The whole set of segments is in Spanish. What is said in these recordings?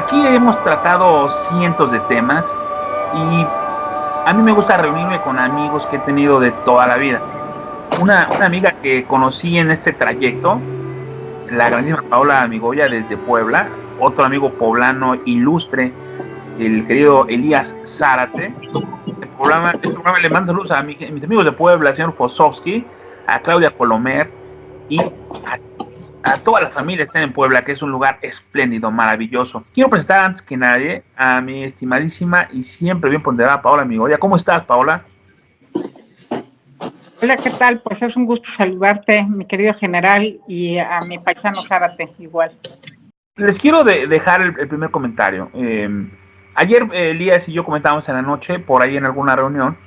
aquí hemos tratado cientos de temas y a mí me gusta reunirme con amigos que he tenido de toda la vida. Una amiga que conocí en este trayecto, la grandísima Paola Amigoya desde Puebla, otro amigo poblano ilustre, el querido Elías Zárate. Este programa le mando saludos a mis amigos de Puebla, al señor Fosowski, a Claudia Colomer y a toda la familia que está en Puebla, que es un lugar espléndido, maravilloso. Quiero presentar antes que nadie a mi estimadísima y siempre bien ponderada Paola Amigoya. ¿Cómo estás, Paola? Hola, ¿qué tal? Pues es un gusto saludarte, mi querido general, y a mi paisano Zárate, igual. Les quiero dejar el primer comentario. Ayer Elías y yo comentábamos en la noche, por ahí en alguna reunión,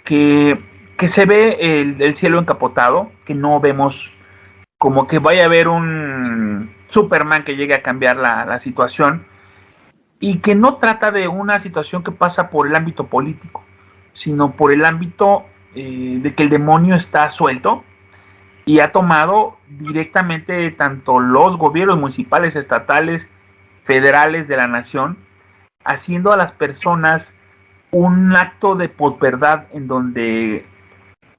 que se ve el cielo encapotado, que no vemos como que vaya a haber un Superman que llegue a cambiar la situación, y que no trata de una situación que pasa por el ámbito político, sino por el ámbito de que el demonio está suelto y ha tomado directamente tanto los gobiernos municipales, estatales, federales de la nación, haciendo a las personas un acto de posverdad en donde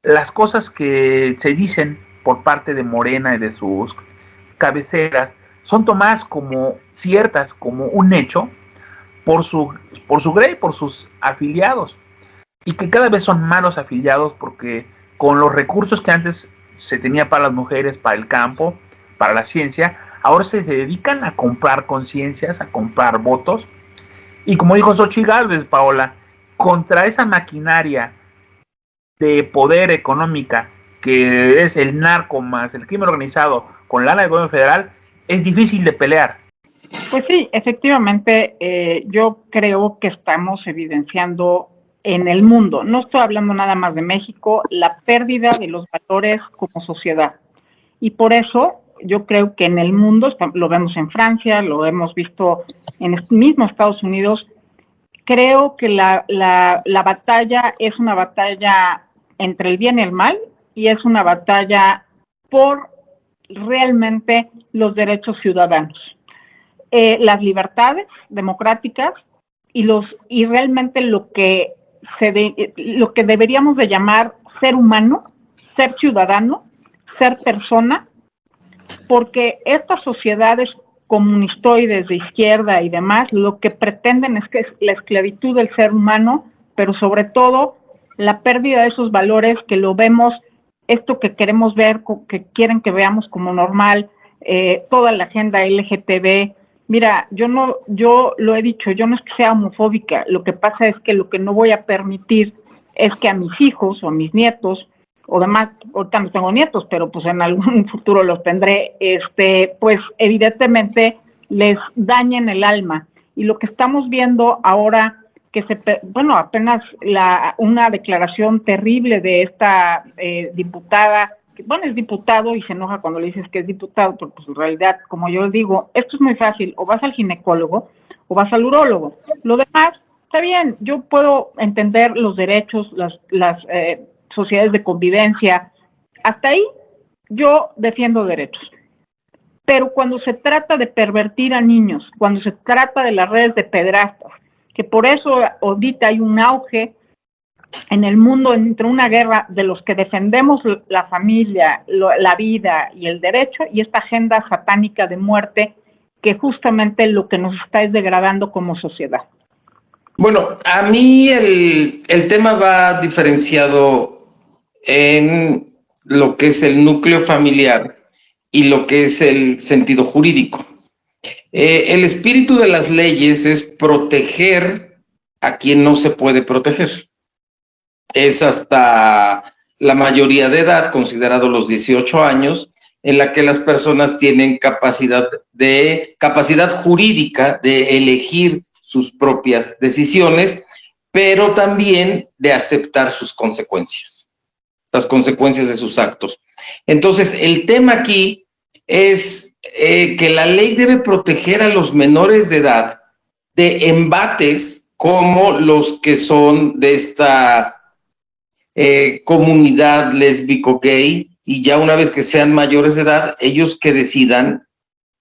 las cosas que se dicen por parte de Morena y de sus cabeceras son tomadas como ciertas, como un hecho, por su grey, por sus afiliados, y que cada vez son malos afiliados porque con los recursos que antes se tenía para las mujeres, para el campo, para la ciencia, ahora se dedican a comprar conciencias, a comprar votos, y como dijo Xochitl Gálvez, Paola, contra esa maquinaria de poder económica que es el narco más el crimen organizado con lana del gobierno federal, es difícil de pelear. Pues sí, efectivamente, yo creo que estamos evidenciando en el mundo, no estoy hablando nada más de México, la pérdida de los valores como sociedad. Y por eso yo creo que en el mundo, lo vemos en Francia, lo hemos visto en el mismo Estados Unidos, creo que la batalla es una batalla entre el bien y el mal, y es una batalla por realmente los derechos ciudadanos. Las libertades democráticas y realmente lo que deberíamos de llamar ser humano, ser ciudadano, ser persona, porque estas sociedades comunistoides de izquierda y demás lo que pretenden es que es la esclavitud del ser humano, pero sobre todo la pérdida de esos valores que lo vemos, esto que queremos ver, que quieren que veamos como normal, toda la agenda LGTB. Mira, yo lo he dicho, yo no es que sea homofóbica, lo que pasa es que lo que no voy a permitir es que a mis hijos o a mis nietos, o demás, ahorita no tengo nietos, pero pues en algún futuro los tendré, pues evidentemente les dañen el alma. Y lo que estamos viendo ahora, apenas una declaración terrible de esta diputada, bueno, es diputado y se enoja cuando le dices que es diputado, pero pues en realidad, como yo digo, esto es muy fácil, o vas al ginecólogo o vas al urólogo. Lo demás, está bien, yo puedo entender los derechos, las sociedades de convivencia, hasta ahí yo defiendo derechos. Pero cuando se trata de pervertir a niños, cuando se trata de las redes de pederastas, que por eso ahorita hay un auge en el mundo entre una guerra de los que defendemos la familia, la vida y el derecho, y esta agenda satánica de muerte que justamente lo que nos está es degradando como sociedad. Bueno, a mí el tema va diferenciado en lo que es el núcleo familiar y lo que es el sentido jurídico. El espíritu de las leyes es proteger a quien no se puede proteger. Es hasta la mayoría de edad, considerado los 18 años, en la que las personas tienen capacidad jurídica de elegir sus propias decisiones, pero también de aceptar sus consecuencias, las consecuencias de sus actos. Entonces, el tema aquí es que la ley debe proteger a los menores de edad de embates como los que son de esta comunidad lésbico-gay, y ya una vez que sean mayores de edad, ellos que decidan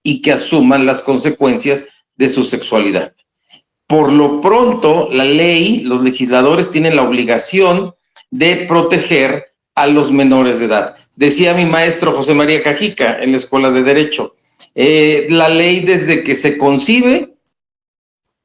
y que asuman las consecuencias de su sexualidad. Por lo pronto, la ley, los legisladores tienen la obligación de proteger a los menores de edad. Decía mi maestro José María Cajica en la Escuela de Derecho, la ley desde que se concibe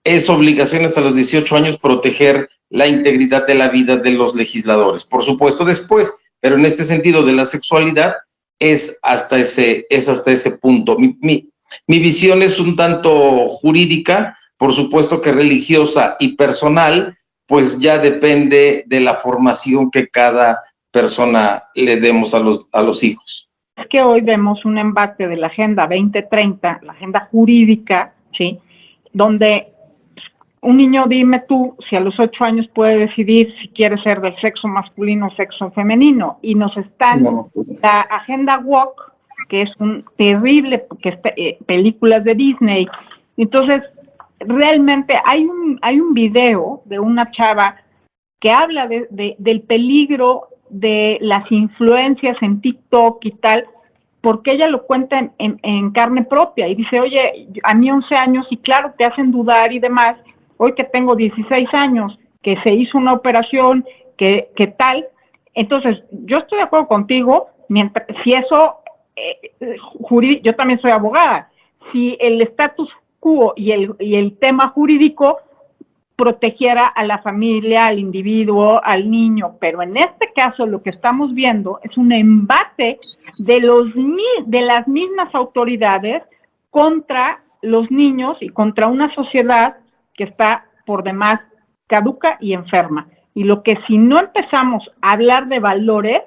es obligación hasta los 18 años proteger la integridad de la vida de los legisladores. Por supuesto después, pero en este sentido de la sexualidad es hasta ese punto. Mi visión es un tanto jurídica, por supuesto que religiosa y personal, pues ya depende de la formación que cada persona le demos a los hijos. Es que hoy vemos un embate de la Agenda 2030, la agenda jurídica, ¿sí? Donde un niño, dime tú, si a los 8 años puede decidir si quiere ser del sexo masculino o sexo femenino, y nos están, la agenda woke, que es un terrible, películas de Disney. Entonces, realmente hay un video de una chava que habla del peligro de las influencias en TikTok y tal, porque ella lo cuenta en carne propia y dice, oye, a mí 11 años y claro, te hacen dudar y demás, hoy que tengo 16 años, que se hizo una operación, que tal, entonces yo estoy de acuerdo contigo, si eso, yo también soy abogada, si el status quo y el tema jurídico protegiera a la familia, al individuo, al niño, pero en este caso lo que estamos viendo es un embate de las mismas autoridades contra los niños y contra una sociedad que está por demás caduca y enferma. Y lo que si no empezamos a hablar de valores,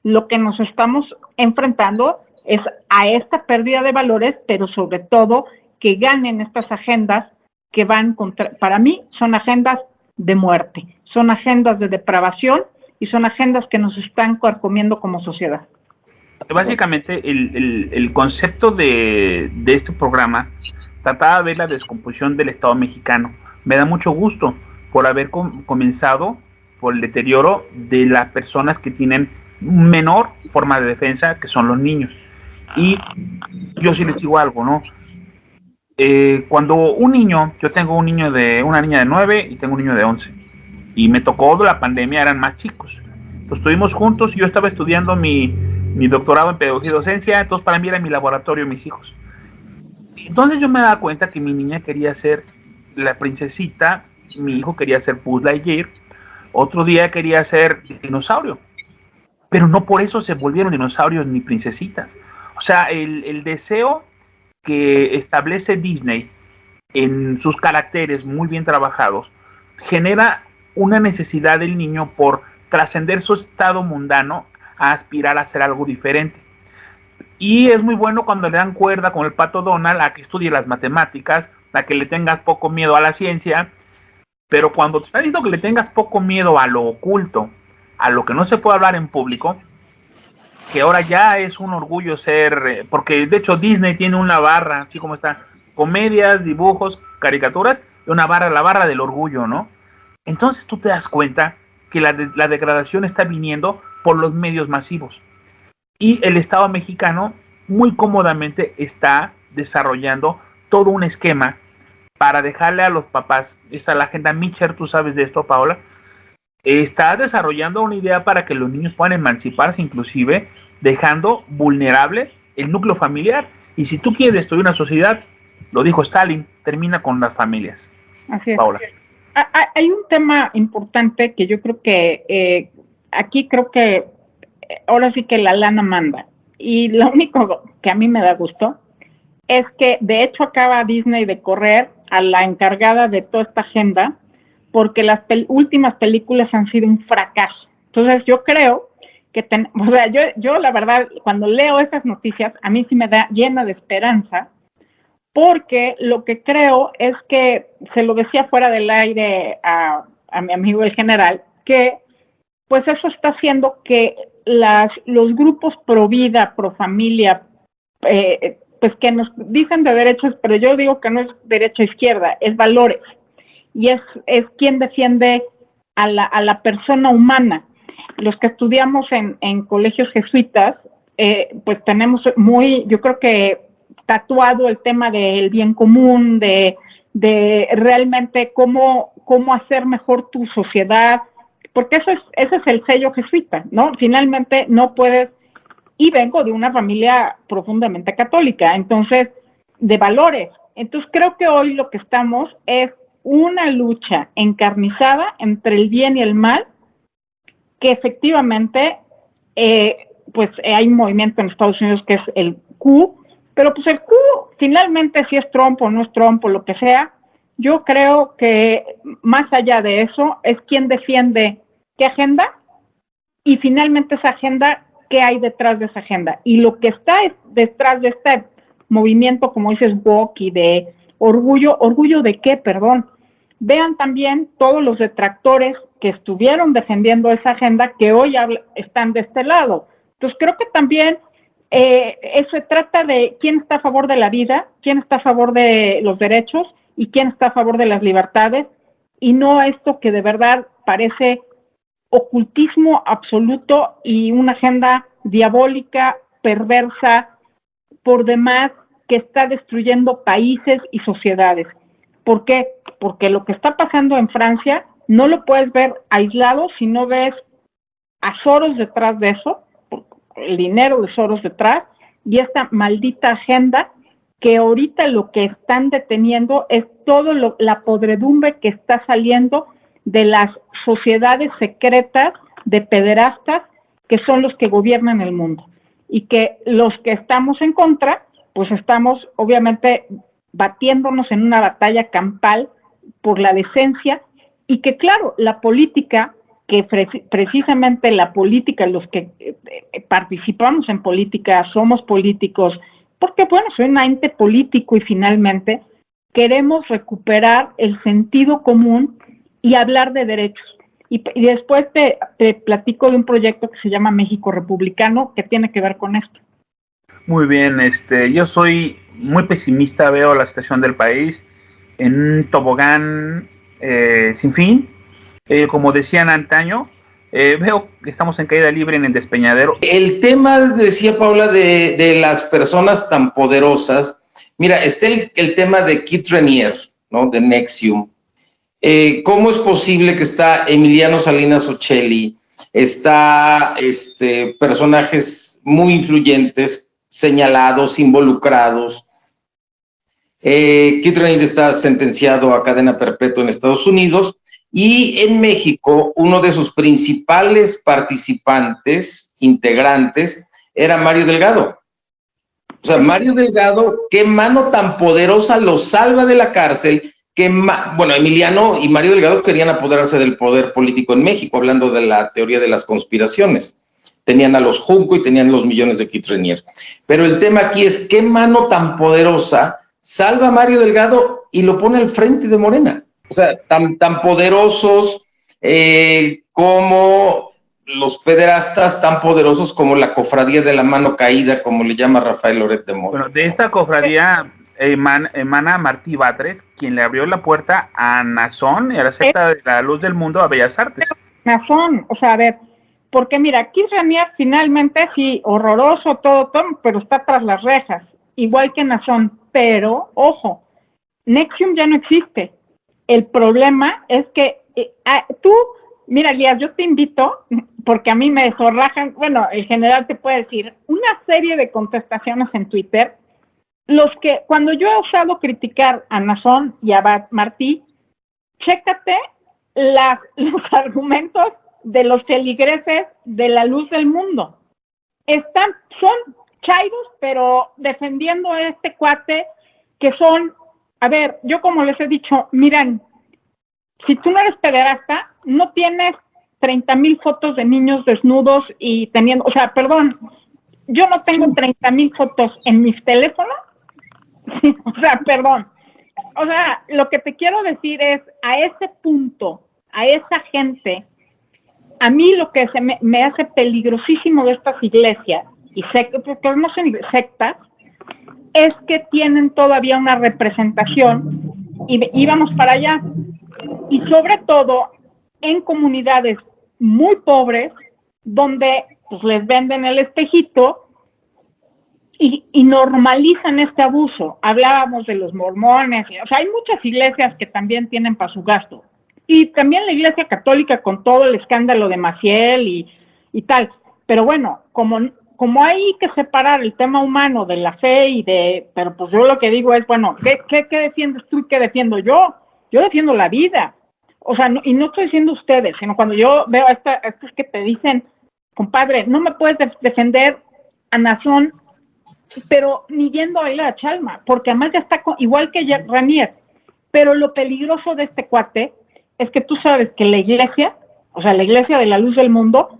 lo que nos estamos enfrentando es a esta pérdida de valores, pero sobre todo que ganen estas agendas que van contra, para mí son agendas de muerte, son agendas de depravación y son agendas que nos están carcomiendo como sociedad. Básicamente el concepto de este programa trataba de ver la descomposición del Estado mexicano. Me da mucho gusto por haber comenzado por el deterioro de las personas que tienen menor forma de defensa, que son los niños. Y yo sí les digo algo, ¿no? Cuando un niño, yo tengo una niña de 9 y tengo un niño de 11, y me tocó la pandemia, eran más chicos. Entonces estuvimos juntos, yo estaba estudiando mi doctorado en pedagogía y docencia, entonces para mí era mi laboratorio, mis hijos. Entonces yo me daba cuenta que mi niña quería ser la princesita, mi hijo quería ser Buzz Lightyear, otro día quería ser dinosaurio, pero no por eso se volvieron dinosaurios ni princesitas. O sea, el deseo que establece Disney en sus caracteres muy bien trabajados genera una necesidad del niño por trascender su estado mundano a aspirar a hacer algo diferente. Y es muy bueno cuando le dan cuerda con el Pato Donald a que estudie las matemáticas, a que le tengas poco miedo a la ciencia, pero cuando te está diciendo que le tengas poco miedo a lo oculto, a lo que no se puede hablar en público, que ahora ya es un orgullo ser, porque de hecho Disney tiene una barra, así como está, comedias, dibujos, caricaturas, y una barra, la barra del orgullo, ¿no? Entonces tú te das cuenta que la degradación está viniendo por los medios masivos. Y el Estado mexicano muy cómodamente está desarrollando todo un esquema para dejarle a los papás, esta la agenda Mitchell, tú sabes de esto, Paola, está desarrollando una idea para que los niños puedan emanciparse, inclusive dejando vulnerable el núcleo familiar. Y si tú quieres destruir una sociedad, lo dijo Stalin, termina con las familias. Así es. Paola. Hay un tema importante que yo creo que aquí creo que ahora sí que la lana manda. Y lo único que a mí me da gusto es que de hecho acaba Disney de correr a la encargada de toda esta agenda porque las últimas películas han sido un fracaso. Entonces yo creo que, o sea, yo la verdad, cuando leo esas noticias, a mí sí me da llena de esperanza, porque lo que creo es que, se lo decía fuera del aire a mi amigo el general, que pues eso está haciendo que los grupos pro vida, pro familia, pues que nos dicen de derechos, pero yo digo que no es derecha o izquierda, es valores. Y es quien defiende a la persona humana. Los que estudiamos en colegios jesuitas, pues tenemos yo creo que tatuado el tema del bien común, de realmente cómo hacer mejor tu sociedad, porque ese es el sello jesuita, ¿no? Finalmente no puedes, y vengo de una familia profundamente católica, entonces, de valores. Entonces creo que hoy lo que estamos es una lucha encarnizada entre el bien y el mal, que efectivamente, pues hay un movimiento en Estados Unidos que es el Q, pero pues el Q finalmente si es Trump o no es Trump o lo que sea, yo creo que más allá de eso es quien defiende qué agenda y finalmente esa agenda, qué hay detrás de esa agenda. Y lo que está detrás de este movimiento, como dices, woke y de orgullo de qué, perdón. Vean también todos los detractores que estuvieron defendiendo esa agenda que hoy están de este lado. Entonces creo que también eso se trata de quién está a favor de la vida, quién está a favor de los derechos y quién está a favor de las libertades, y no esto que de verdad parece ocultismo absoluto y una agenda diabólica, perversa, por demás, que está destruyendo países y sociedades. ¿Por qué? Porque lo que está pasando en Francia no lo puedes ver aislado si no ves a Soros detrás de eso, el dinero de Soros detrás, y esta maldita agenda que ahorita lo que están deteniendo es toda la podredumbre que está saliendo de las sociedades secretas de pederastas que son los que gobiernan el mundo. Y que los que estamos en contra, pues estamos obviamente batiéndonos en una batalla campal por la decencia, y que claro, la política, que precisamente la política, los que participamos en política, somos políticos, porque bueno, soy un ente político y finalmente queremos recuperar el sentido común y hablar de derechos. Y después te platico de un proyecto que se llama México Republicano, que tiene que ver con esto. Muy bien, yo soy muy pesimista, veo la situación del país en un tobogán sin fin. Como decían antaño, veo que estamos en caída libre en el despeñadero. El tema, decía Paula, de las personas tan poderosas, mira, está el tema de Keith Raniere, ¿no? De NXIVM. ¿Cómo es posible que está Emiliano Salinas Ocelli, está personajes muy influyentes, señalados, involucrados? Keith Raniere está sentenciado a cadena perpetua en Estados Unidos, y en México uno de sus principales participantes, integrantes, era Mario Delgado. O sea, Mario Delgado, qué mano tan poderosa lo salva de la cárcel, que, bueno, Emiliano y Mario Delgado querían apoderarse del poder político en México, hablando de la teoría de las conspiraciones. Tenían a los Junco y tenían los millones de Keith Raniere. Pero el tema aquí es qué mano tan poderosa salva a Mario Delgado y lo pone al frente de Morena. O sea, tan poderosos como los pederastas, tan poderosos como la cofradía de la mano caída, como le llama Rafael Loret de Mola. Bueno, de esta cofradía emana Martí Batres, quien le abrió la puerta a Nazón y a la secta de la Luz del Mundo, a Bellas Artes. Nazón, o sea, a ver, porque mira, Keith Raniere finalmente sí, horroroso todo, pero está tras las rejas, igual que Nazón, pero, ojo, NXIVM ya no existe. El problema es que tú, mira, Elías, yo te invito, porque a mí me zorrajan, bueno, el general te puede decir, una serie de contestaciones en Twitter, cuando yo he osado criticar a Nazón y a Martí, chécate los argumentos de los feligreses de la Luz del Mundo. Son chairos, pero defendiendo a este cuate, que son, a ver, yo como les he dicho, miren, si tú no eres pederasta, no tienes 30,000 fotos de niños desnudos y teniendo, o sea, perdón, yo no tengo 30,000 fotos en mis teléfonos, o sea, perdón. O sea, lo que te quiero decir es, a ese punto, a esa gente, a mí lo que me hace peligrosísimo de estas iglesias, y porque no son sectas, es que tienen todavía una representación, y vamos para allá, y sobre todo en comunidades muy pobres, donde pues, les venden el espejito, y normalizan este abuso. Hablábamos de los mormones, o sea, hay muchas iglesias que también tienen para su gasto. Y también la Iglesia Católica con todo el escándalo de Maciel y tal. Pero bueno, como hay que separar el tema humano de la fe pero pues yo lo que digo es, bueno, ¿qué defiendes tú y qué defiendo yo? Yo defiendo la vida. O sea, y no estoy diciendo ustedes, sino cuando yo veo a estos que te dicen, compadre, no me puedes defender a Nazón, pero ni yendo a bailar a Chalma, porque además ya está igual que Ranier. Pero lo peligroso de este cuate es que tú sabes que la iglesia, o sea, la iglesia de la luz del mundo,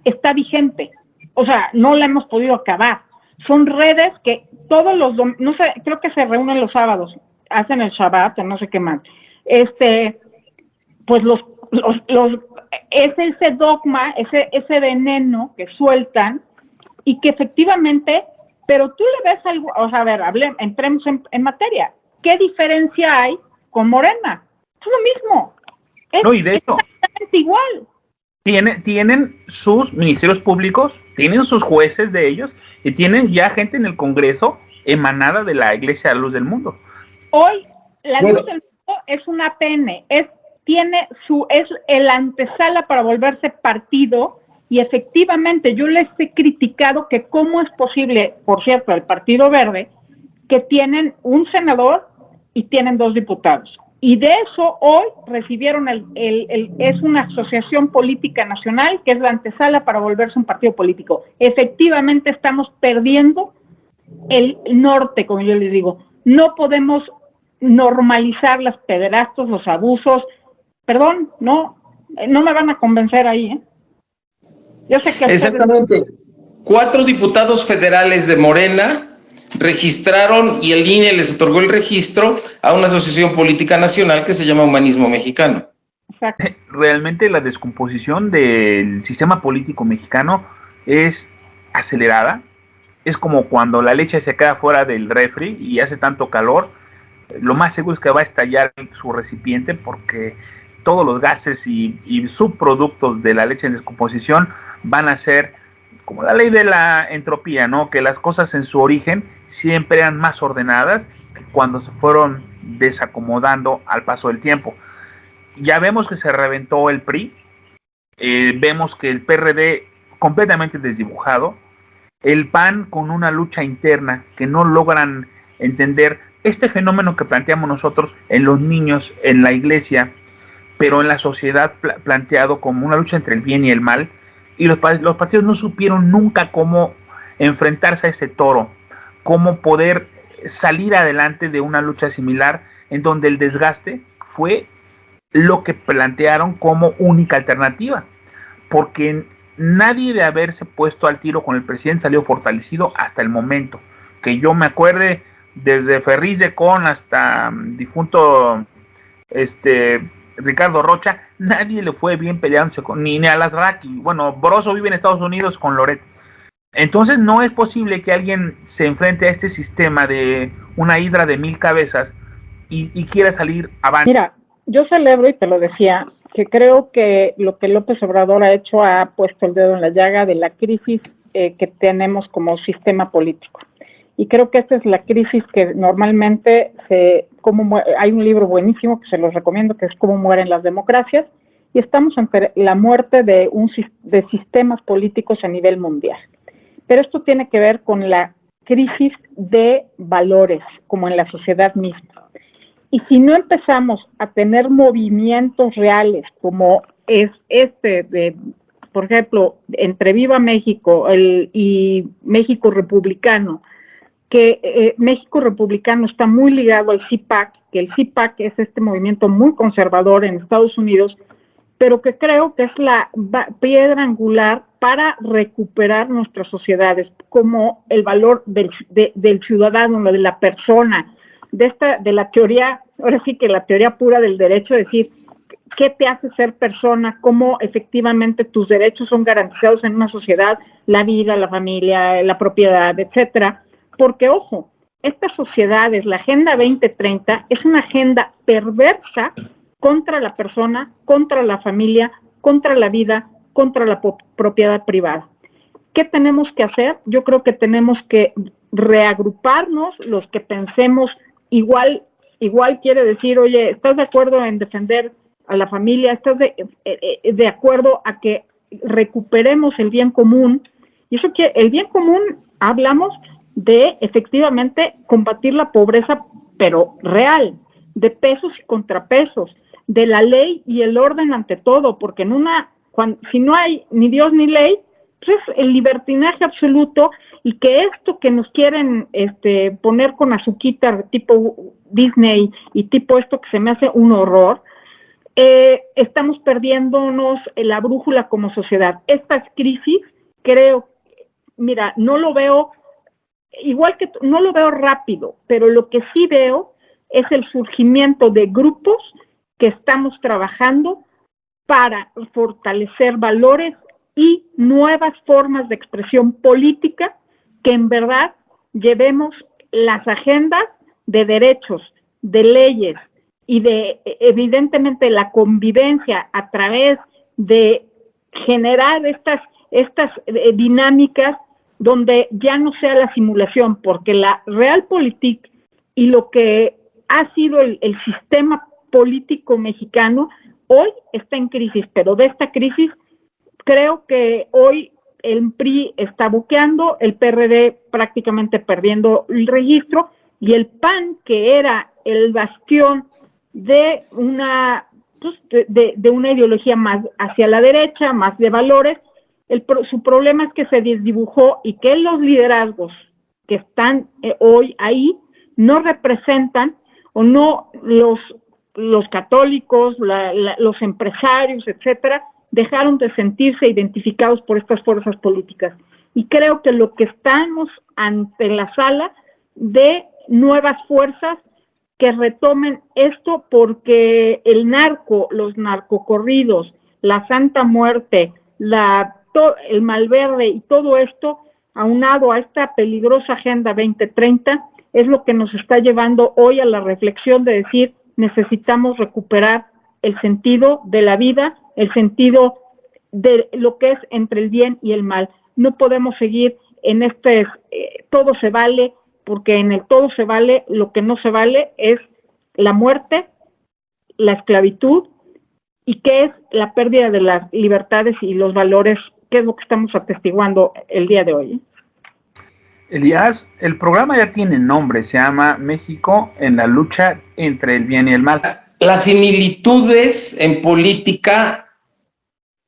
está vigente. O sea, no la hemos podido acabar. Son redes que todos los no sé, creo que se reúnen los sábados, hacen el Shabbat o no sé qué más. Pues es ese dogma, ese veneno que sueltan y que efectivamente, pero tú le ves algo, o sea, a ver, entremos en materia. ¿Qué diferencia hay con Morena? Es lo mismo. No, y de hecho, exactamente igual. Tienen sus ministerios públicos, tienen sus jueces de ellos y tienen ya gente en el Congreso emanada de la Iglesia de la Luz del Mundo. Hoy, la Luz del Mundo es una APN, es el antesala para volverse partido y efectivamente yo les he criticado que cómo es posible, por cierto, el Partido Verde, que tienen un senador y tienen 2 diputados. Y de eso hoy recibieron es una asociación política nacional que es la antesala para volverse un partido político. Efectivamente estamos perdiendo el norte, como yo les digo. No podemos normalizar las pederastos, los abusos. Perdón, no me van a convencer ahí, ¿eh? Yo sé que exactamente. 4 diputados federales de Morena registraron y el INE les otorgó el registro a una asociación política nacional que se llama Humanismo Mexicano. Exacto. Realmente la descomposición del sistema político mexicano es acelerada. Es como cuando la leche se queda fuera del refri y hace tanto calor, lo más seguro es que va a estallar su recipiente porque todos los gases y subproductos de la leche en descomposición van a ser como la ley de la entropía, ¿no? Que las cosas en su origen siempre eran más ordenadas que cuando se fueron desacomodando al paso del tiempo. Ya vemos que se reventó el PRI, vemos que el PRD completamente desdibujado, el PAN con una lucha interna que no logran entender este fenómeno que planteamos nosotros en los niños, en la iglesia, pero en la sociedad planteado como una lucha entre el bien y el mal, y los partidos no supieron nunca cómo enfrentarse a ese toro, cómo poder salir adelante de una lucha similar en donde el desgaste fue lo que plantearon como única alternativa, porque nadie de haberse puesto al tiro con el presidente salió fortalecido hasta el momento, que yo me acuerde, desde Ferriz de Con hasta difunto Ricardo Rocha, nadie le fue bien peleándose ni a las Raki. Bueno, Broso vive en Estados Unidos con Loret. Entonces no es posible que alguien se enfrente a este sistema de una hidra de 1000 cabezas y quiera salir avante. Mira, yo celebro, y te lo decía, que creo que lo que López Obrador ha hecho ha puesto el dedo en la llaga de la crisis que tenemos como sistema político. Y creo que esta es la crisis que normalmente hay un libro buenísimo que se los recomiendo, que es Cómo mueren las democracias, y estamos ante la muerte de sistemas políticos a nivel mundial. Pero esto tiene que ver con la crisis de valores, como en la sociedad misma. Y si no empezamos a tener movimientos reales, como es por ejemplo, entre Viva México y México Republicano, que México Republicano está muy ligado al CIPAC, que el CIPAC es este movimiento muy conservador en Estados Unidos, pero que creo que es la piedra angular para recuperar nuestras sociedades, como el valor del ciudadano, de la persona, de la teoría, ahora sí que la teoría pura del derecho, es decir, ¿qué te hace ser persona? ¿Cómo efectivamente tus derechos son garantizados en una sociedad? La vida, la familia, la propiedad, etcétera. Porque, ojo, estas sociedades, la Agenda 2030, es una agenda perversa contra la persona, contra la familia, contra la vida, contra la propiedad privada. ¿Qué tenemos que hacer? Yo creo que tenemos que reagruparnos, los que pensemos igual quiere decir, oye, ¿estás de acuerdo en defender a la familia? ¿Estás de acuerdo a que recuperemos el bien común? Y eso que el bien común, hablamos de efectivamente combatir la pobreza, pero real, de pesos y contrapesos, de la ley y el orden ante todo, porque si no hay ni Dios ni ley, pues es el libertinaje absoluto, y que esto que nos quieren poner con azuquita tipo Disney y tipo esto que se me hace un horror, estamos perdiéndonos la brújula como sociedad. Esta crisis, creo, mira, no lo veo, igual que no lo veo rápido, pero lo que sí veo es el surgimiento de grupos que estamos trabajando para fortalecer valores y nuevas formas de expresión política, que en verdad llevemos las agendas de derechos, de leyes y de, evidentemente, la convivencia a través de generar estas dinámicas donde ya no sea la simulación, porque la realpolitik y lo que ha sido el sistema político mexicano hoy está en crisis, pero de esta crisis creo que hoy el PRI está buqueando, el PRD prácticamente perdiendo el registro, y el PAN, que era el bastión de una, pues, de una ideología más hacia la derecha, más de valores, su problema es que se desdibujó y que los liderazgos que están hoy ahí no representan, o no los católicos, los empresarios, etcétera, dejaron de sentirse identificados por estas fuerzas políticas. Y creo que lo que estamos ante la sala de nuevas fuerzas que retomen esto, porque el narco, los narcocorridos, la Santa Muerte, el Malverde y todo esto, aunado a esta peligrosa Agenda 2030, es lo que nos está llevando hoy a la reflexión de decir, necesitamos recuperar el sentido de la vida, el sentido de lo que es entre el bien y el mal. No podemos seguir en todo se vale, porque en el todo se vale, lo que no se vale es la muerte, la esclavitud, y qué es la pérdida de las libertades y los valores, que es lo que estamos atestiguando el día de hoy. Elías, el programa ya tiene nombre, se llama México en la lucha entre el bien y el mal. Las similitudes en política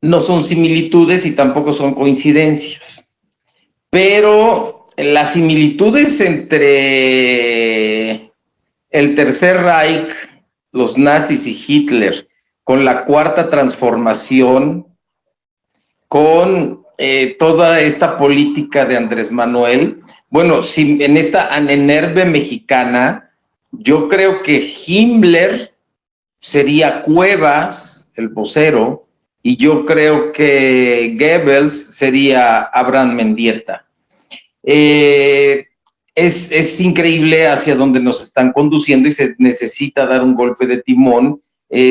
no son similitudes y tampoco son coincidencias, pero las similitudes entre el Tercer Reich, los nazis y Hitler, con la Cuarta Transformación, con toda esta política de Andrés Manuel, bueno, si en esta anenerve mexicana, yo creo que Himmler sería Cuevas, el vocero, y yo creo que Goebbels sería Abraham Mendieta. Es increíble hacia dónde nos están conduciendo, y se necesita dar un golpe de timón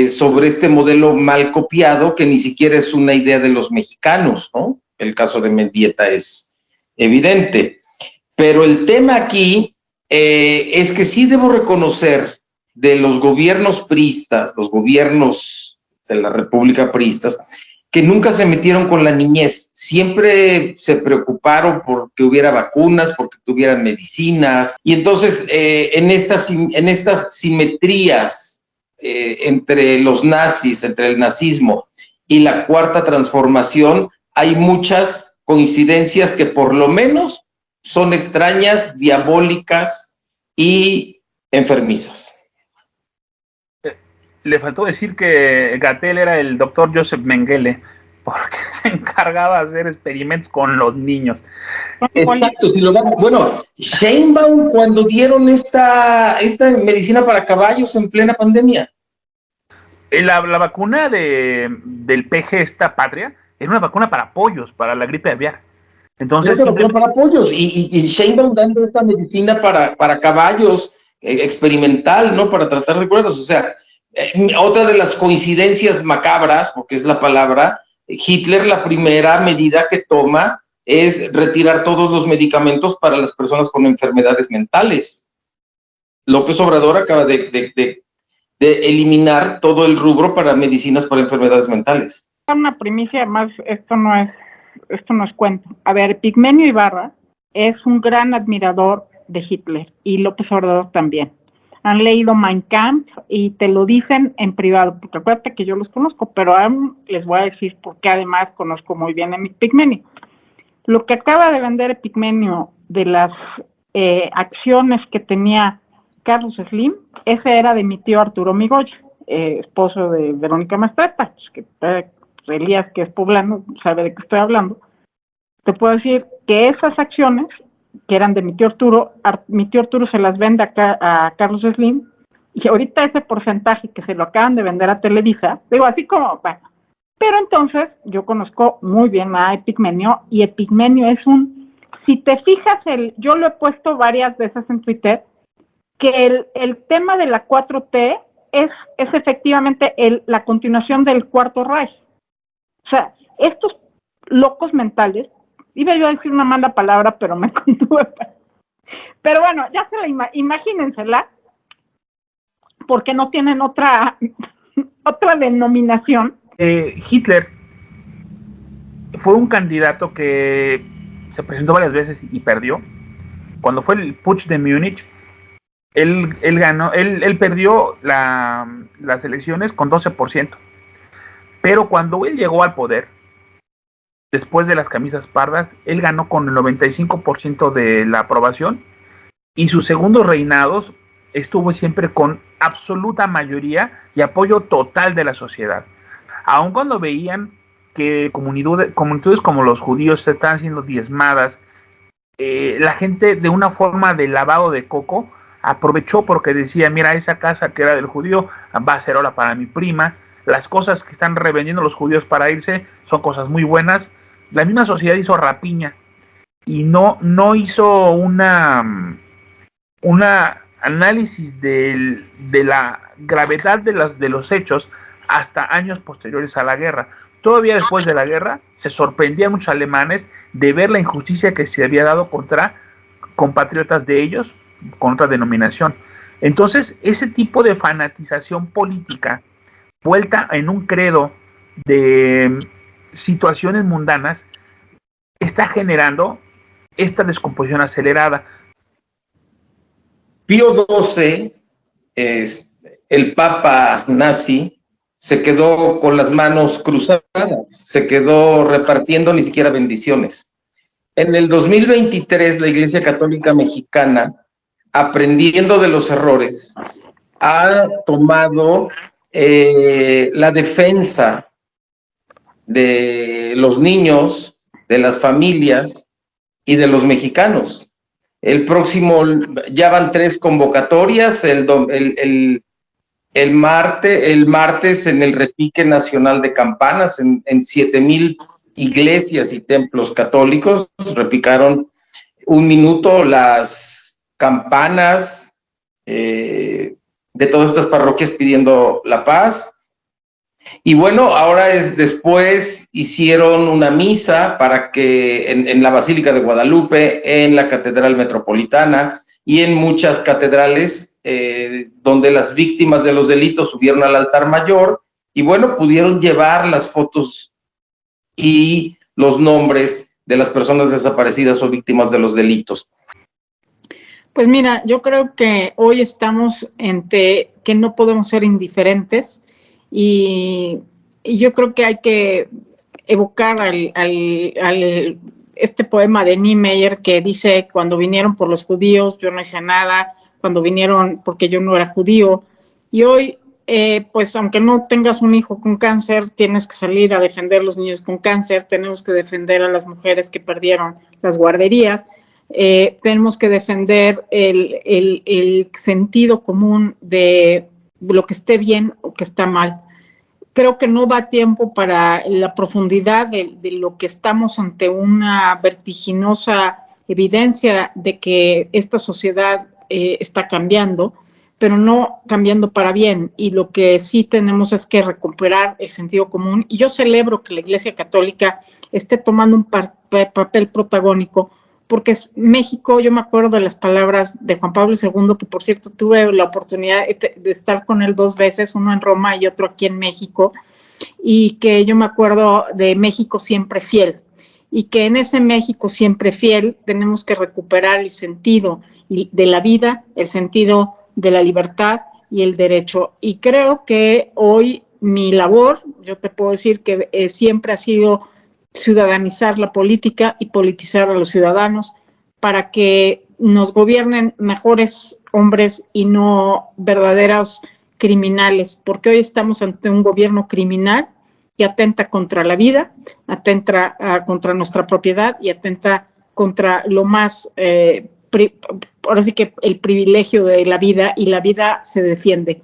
sobre este modelo mal copiado, que ni siquiera es una idea de los mexicanos, ¿no? El caso de Mendieta es evidente. Pero el tema aquí es que sí debo reconocer de los gobiernos priistas, los gobiernos de la República priistas, que nunca se metieron con la niñez. Siempre se preocuparon porque hubiera vacunas, porque tuvieran medicinas. Y entonces, en estas simetrías entre los nazis, entre el nazismo y la Cuarta Transformación, hay muchas coincidencias que por lo menos son extrañas, diabólicas y enfermizas. Le faltó decir que Gatell era el doctor Joseph Mengele, porque se encargaba de hacer experimentos con los niños. Exacto, bueno, Sheinbaum cuando dieron esta medicina para caballos en plena pandemia. La vacuna del PG, esta Patria, era una vacuna para pollos, para la gripe aviar. Entonces, para pollos, y Sheinbaum dando esta medicina para caballos, experimental, ¿no? Para tratar de cuerdas. O sea, otra de las coincidencias macabras, porque es la palabra, Hitler, la primera medida que toma es retirar todos los medicamentos para las personas con enfermedades mentales. López Obrador acaba de eliminar todo el rubro para medicinas para enfermedades mentales. Una primicia, además, esto no es cuento. A ver, Epigmenio Ibarra es un gran admirador de Hitler y López Obrador también. Han leído Mein Kampf y te lo dicen en privado, porque acuérdate que yo los conozco, pero aún les voy a decir porque además conozco muy bien a Epigmenio. Lo que acaba de vender Epigmenio de las acciones que tenía Carlos Slim, ese era de mi tío Arturo Migoya, esposo de Verónica Mastretta, que Elías, que es poblano, sabe de qué estoy hablando. Te puedo decir que esas acciones, que eran de mi tío Arturo se las vende a Carlos Slim, y ahorita ese porcentaje que se lo acaban de vender a Televisa, digo, así como, bueno, pero entonces yo conozco muy bien a Epigmenio, y Epigmenio es si te fijas, yo lo he puesto varias veces en Twitter, que el tema de la 4T es efectivamente la continuación del Cuarto Reich. O sea, estos locos mentales, iba yo a decir una mala palabra, pero me contuve. Pero bueno, ya imagínensela, porque no tienen otra denominación. Hitler fue un candidato que se presentó varias veces y perdió. Cuando fue el Putsch de Múnich, él perdió las elecciones con 12%. Pero cuando él llegó al poder, después de las camisas pardas, él ganó con el 95% de la aprobación, y sus segundos reinados estuvo siempre con absoluta mayoría y apoyo total de la sociedad. Aun cuando veían que comunidades como los judíos se estaban siendo diezmadas, la gente, de una forma de lavado de coco, aprovechó porque decía, mira, esa casa que era del judío va a ser ahora para mi prima. Las cosas que están revendiendo los judíos para irse son cosas muy buenas. La misma sociedad hizo rapiña y no hizo una análisis de la gravedad de los hechos hasta años posteriores a la guerra. Todavía después de la guerra se sorprendían muchos alemanes de ver la injusticia que se había dado contra compatriotas de ellos con otra denominación. Entonces, ese tipo de fanatización política vuelta en un credo de situaciones mundanas está generando esta descomposición acelerada. Pío XII, el papa nazi, se quedó con las manos cruzadas, se quedó repartiendo ni siquiera bendiciones. En el 2023, la Iglesia Católica Mexicana, aprendiendo de los errores, ha tomado la defensa de los niños, de las familias y de los mexicanos. El próximo, ya van 3 convocatorias, el martes en el repique nacional de campanas, en 7,000 iglesias y templos católicos, repicaron 1 minuto las campanas de todas estas parroquias pidiendo la paz. Y bueno, ahora después hicieron una misa para que en la Basílica de Guadalupe, en la Catedral Metropolitana y en muchas catedrales donde las víctimas de los delitos subieron al altar mayor y bueno, pudieron llevar las fotos y los nombres de las personas desaparecidas o víctimas de los delitos. Pues mira, yo creo que hoy estamos que no podemos ser indiferentes. Y yo creo que hay que evocar este poema de Niemeyer que dice: cuando vinieron por los judíos yo no hice nada, cuando vinieron porque yo no era judío. Y hoy, pues aunque no tengas un hijo con cáncer, tienes que salir a defender a los niños con cáncer, tenemos que defender a las mujeres que perdieron las guarderías, tenemos que defender el sentido común de lo que esté bien o que está mal. Creo que no da tiempo para la profundidad de lo que estamos ante una vertiginosa evidencia de que esta sociedad está cambiando, pero no cambiando para bien. Y lo que sí tenemos es que recuperar el sentido común. Y yo celebro que la Iglesia Católica esté tomando un papel protagónico, porque México, yo me acuerdo de las palabras de Juan Pablo II, que por cierto tuve la oportunidad de estar con él 2 veces, uno en Roma y otro aquí en México, y que yo me acuerdo de México siempre fiel, y que en ese México siempre fiel tenemos que recuperar el sentido de la vida, el sentido de la libertad y el derecho. Y creo que hoy mi labor, yo te puedo decir que siempre ha sido ciudadanizar la política y politizar a los ciudadanos para que nos gobiernen mejores hombres y no verdaderos criminales, porque hoy estamos ante un gobierno criminal que atenta contra la vida, atenta contra nuestra propiedad y atenta contra lo más, ahora sí que el privilegio de la vida, y la vida se defiende.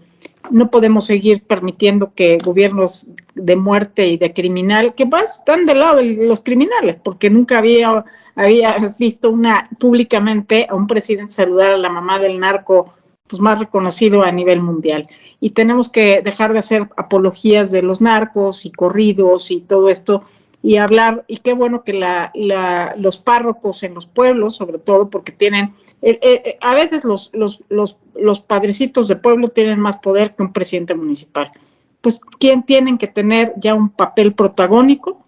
No podemos seguir permitiendo que gobiernos de muerte y de criminal, que están del lado de los criminales, porque nunca habías visto públicamente a un presidente saludar a la mamá del narco pues, más reconocido a nivel mundial. Y tenemos que dejar de hacer apologías de los narcos y corridos y todo esto, y hablar, y qué bueno que los párrocos en los pueblos, sobre todo, porque tienen, a veces los padrecitos de pueblo tienen más poder que un presidente municipal. Pues tienen que tener ya un papel protagónico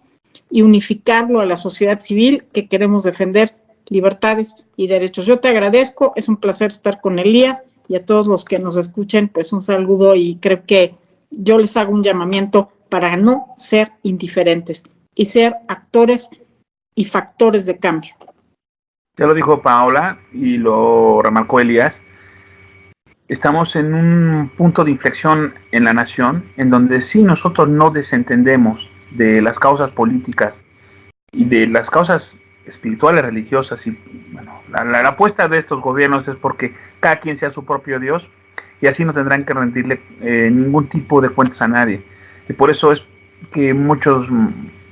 y unificarlo a la sociedad civil que queremos defender libertades y derechos. Yo te agradezco, es un placer estar con Elías, y a todos los que nos escuchen, pues un saludo, y creo que yo les hago un llamamiento para no ser indiferentes y ser actores y factores de cambio. Ya lo dijo Paola y lo remarcó Elías. Estamos en un punto de inflexión en la nación, en donde si nosotros no desentendemos de las causas políticas y de las causas espirituales, religiosas, y bueno, la apuesta de estos gobiernos es porque cada quien sea su propio Dios, y así no tendrán que rendirle ningún tipo de cuentas a nadie. Y por eso es que muchos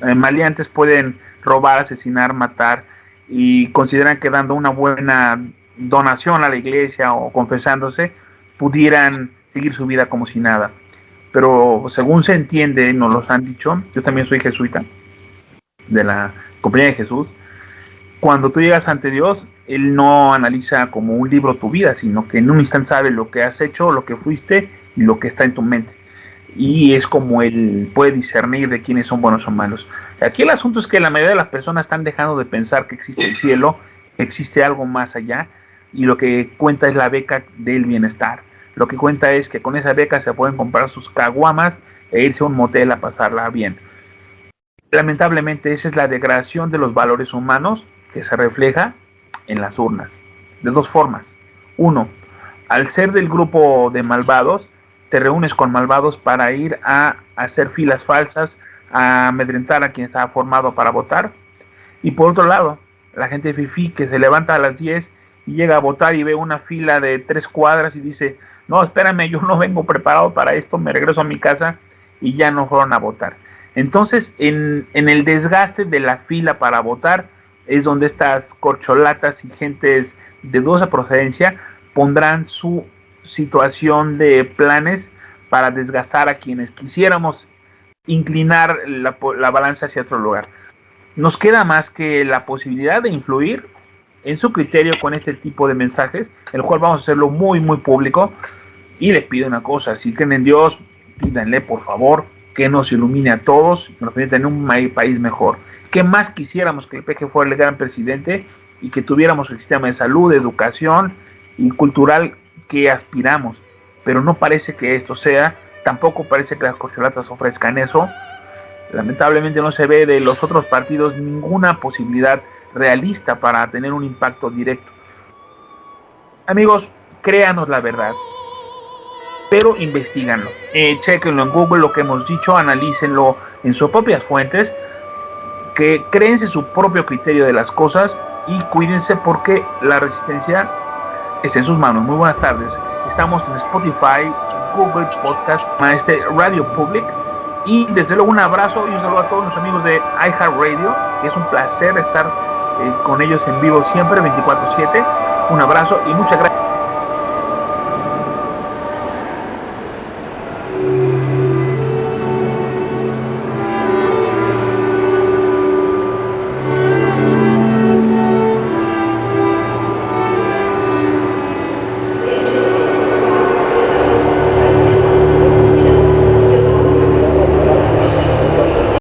maleantes pueden robar, asesinar, matar, y consideran que dando una buena donación a la iglesia o confesándose pudieran seguir su vida como si nada. Pero según se entiende, nos los han dicho, yo también soy jesuita de la Compañía de Jesús. Cuando tú llegas ante Dios, Él no analiza como un libro tu vida, sino que en un instante sabe lo que has hecho, lo que fuiste y lo que está en tu mente. Y es como Él puede discernir de quiénes son buenos o malos. Aquí el asunto es que la mayoría de las personas están dejando de pensar que existe el cielo, existe algo más allá, y lo que cuenta es la beca del bienestar. Lo que cuenta es que con esa beca se pueden comprar sus caguamas e irse a un motel a pasarla bien. Lamentablemente esa es la degradación de los valores humanos que se refleja en las urnas, de 2 formas. 1, al ser del grupo de malvados, te reúnes con malvados para ir a hacer filas falsas, a amedrentar a quien estaba formado para votar. Y por otro lado, la gente fifí que se levanta a las 10 y llega a votar y ve una fila de 3 cuadras y dice, no, espérame, yo no vengo preparado para esto, me regreso a mi casa, y ya no fueron a votar. Entonces, en el desgaste de la fila para votar, es donde estas corcholatas y gentes de dudosa procedencia pondrán su situación de planes para desgastar a quienes quisiéramos inclinar la balanza hacia otro lugar. Nos queda más que la posibilidad de influir en su criterio con este tipo de mensajes, el cual vamos a hacerlo muy, muy público. Y les pido una cosa, si creen en Dios, pídanle por favor que nos ilumine a todos y que nos permita en un país mejor. ¿Qué más quisiéramos que el PG fuera el gran presidente y que tuviéramos el sistema de salud, de educación y cultural que aspiramos? Pero no parece que esto sea, tampoco parece que las corcholatas ofrezcan eso. Lamentablemente no se ve de los otros partidos ninguna posibilidad realista para tener un impacto directo. Amigos, créanos la verdad, pero investíganlo, chequenlo en Google, lo que hemos dicho, analícenlo en sus propias fuentes, que créense su propio criterio de las cosas y cuídense porque la resistencia está en sus manos. Muy buenas tardes, estamos en Spotify, Google Podcast, Radio Public, y desde luego un abrazo y un saludo a todos los amigos de iHeartRadio, que es un placer estar con ellos en vivo siempre 24/7. Un abrazo y muchas gracias.